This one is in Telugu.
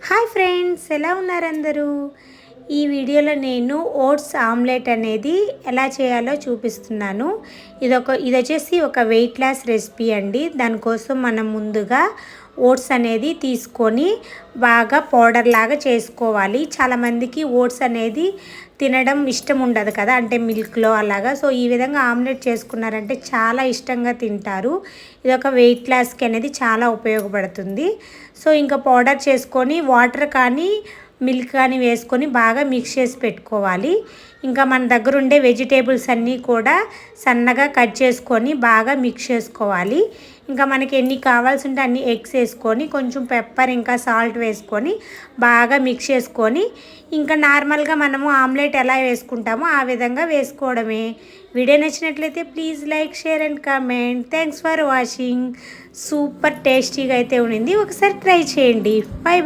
హాయ్ ఫ్రెండ్స్, ఎలా ఉన్నారు అందరూ? ఈ వీడియోలో నేను ఓట్స్ ఆమ్లెట్ అనేది ఎలా చేయాలో చూపిస్తున్నాను. ఇది వచ్చేసి ఒక వెయిట్ లాస్ రెసిపీ అండి. దానికోసం మనం ముందుగా ఓట్స్ అనేది తీసుకొని బాగా పౌడర్ లాగా చేసుకోవాలి. చాలామందికి ఓట్స్ అనేది తినడం ఇష్టం ఉండదు కదా, అంటే మిల్క్లో అలాగా. సో ఈ విధంగా ఆమ్లెట్ చేసుకున్నారంటే చాలా ఇష్టంగా తింటారు. ఇది ఒక వెయిట్ లాస్కి అనేది చాలా ఉపయోగపడుతుంది. సో ఇంకా పౌడర్ చేసుకొని వాటర్ కానీ మిల్క్ కానీ వేసుకొని బాగా మిక్స్ చేసి పెట్టుకోవాలి. ఇంకా మన దగ్గర ఉండే వెజిటేబుల్స్ అన్నీ కూడా సన్నగా కట్ చేసుకొని బాగా మిక్స్ చేసుకోవాలి. ఇంకా మనకి ఎన్ని కావాల్సి ఉంటే అన్ని ఎగ్స్ వేసుకొని కొంచెం పెప్పర్ ఇంకా సాల్ట్ వేసుకొని బాగా మిక్స్ చేసుకొని ఇంకా నార్మల్గా మనము ఆమ్లెట్ ఎలా వేసుకుంటామో ఆ విధంగా వేసుకోవడమే. వీడియో నచ్చినట్లయితే please like, share and comment. Thanks for watching. Super టేస్టీగా అయితే ఉండింది, ఒకసారి ట్రై చేయండి. బై.